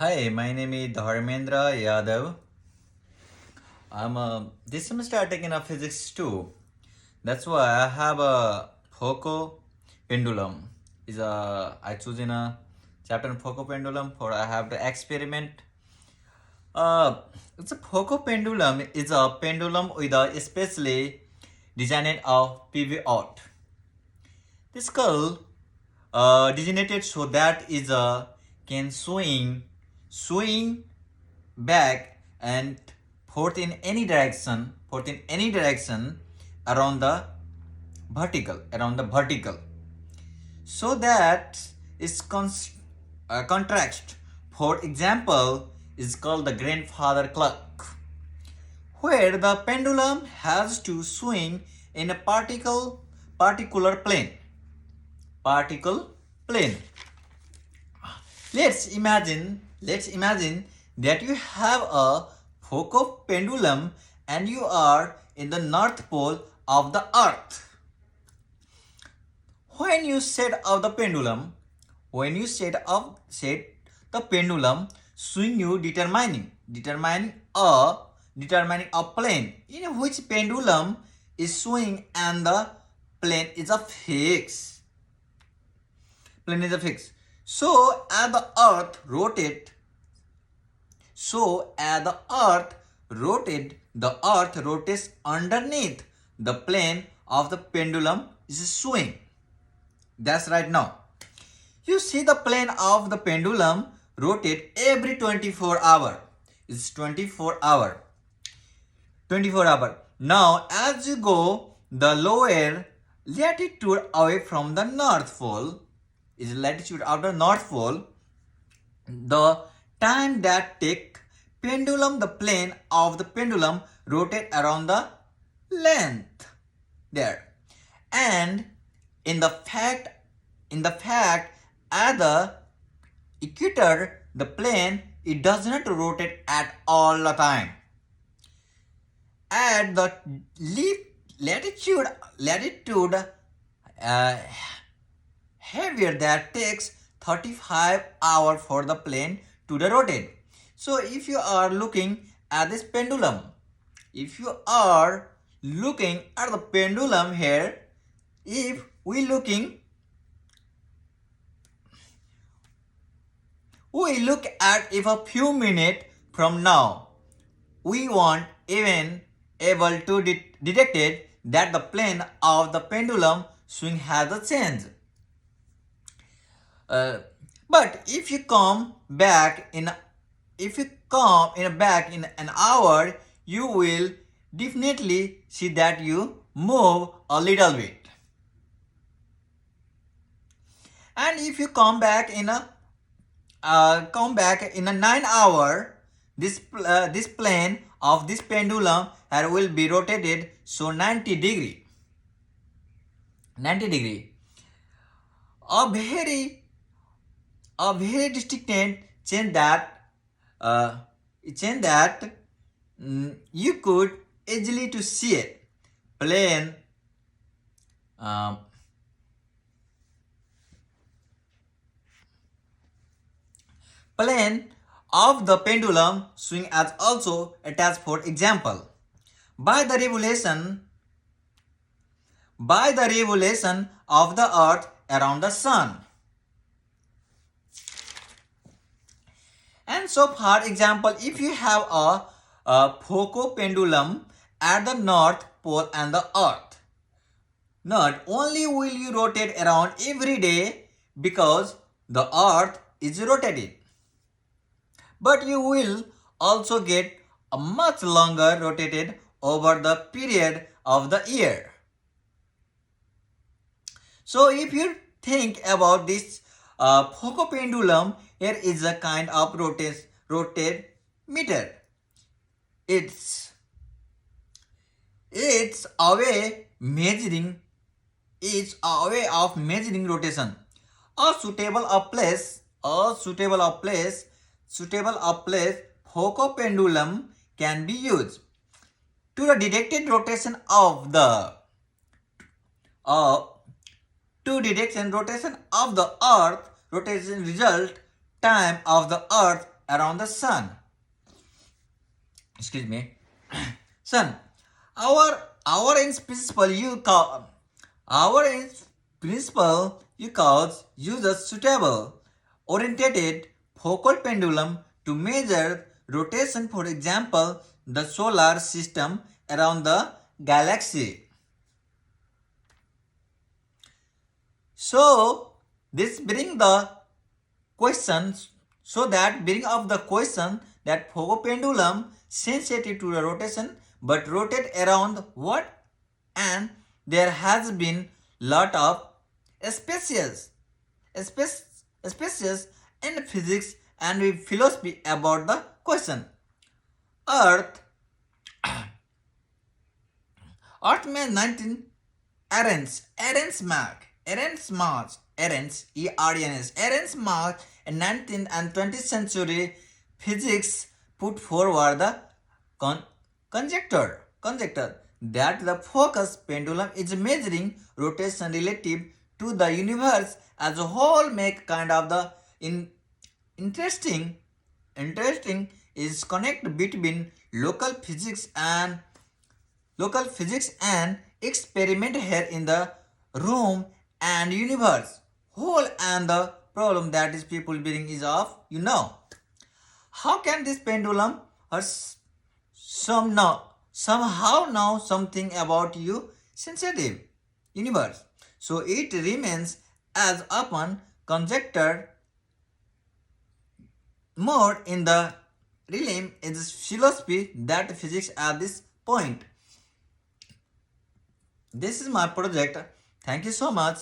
Hi, my name is Dharmendra Yadav. This semester I taken a physics too. That's why I have a Foucault pendulum. I choose in a chapter on Foucault pendulum for I have the experiment. Uh, it's a Foucault pendulum is a pendulum with a specially designed of pivot. This skull designated so that is a can swing back and forth in any direction around the vertical so that its contrast, for example, is called the grandfather clock, where the pendulum has to swing in a particular particle plane. Let's imagine that you have a Foucault pendulum and you are in the north pole of the earth. When you set up the pendulum, when you set the pendulum, swing you determining a plane in which pendulum is swing and the plane is a fix. Plane is a fix. So as the earth rotate, the earth rotates underneath the plane of the pendulum is swing. That's right now. You see the plane of the pendulum rotate every 24 hour. It's 24 hour. 24 hour. Now as you go the lower latitude away from the north pole, is latitude of the north pole, the time that take the plane of the pendulum rotate around the length there. And in the fact at the equator, the plane, it does not rotate at all the time. At the latitude heavier, that takes 35 hours for the plane to the rotate. So if you are looking at this pendulum, if you are looking at the pendulum here, if we look at if a few minutes from now we want even able to detect it that the plane of the pendulum swing has a change. But if you come back in an hour, you will definitely see that you move a little bit. And if you come back in a 9 hour, this plane of this pendulum will be rotated so 90 degree. A very distinct change that you could easily to see it. Plane of the pendulum swing as also attached, for example, by the revolution of the earth around the sun. And so, for example, if you have a Foucault pendulum at the north pole and the earth, not only will you rotate around every day because the earth is rotating, but you will also get a much longer rotated over the period of the year. So if you think about this Foucault pendulum, here is a kind of rotate meter. It's a way of measuring rotation. A suitable place Foucault pendulum can be used to the detected rotation of the earth rotation result time of the earth around the sun. Excuse me. Sun. Our in principle you call our in principle you calls uses suitable orientated Foucault pendulum to measure rotation, for example, the solar system around the galaxy. So this brings the question, so that bring up the question that Foucault pendulum sensitive to the rotation but rotate around what, and there has been lot of species species in physics and philosophy about the question. Earth Earth May 19 Ernst Mach in 19th and 20th century physics put forward the conjecture that the focus pendulum is measuring rotation relative to the universe as a whole. Make kind of the interesting is connect between local physics and experiment here in the room and universe whole, and the problem that is people being is of how can this pendulum or somehow know something about you sensitive universe. So it remains as often conjectured more in the realm is philosophy that physics at this point. This is my project. Thank you so much.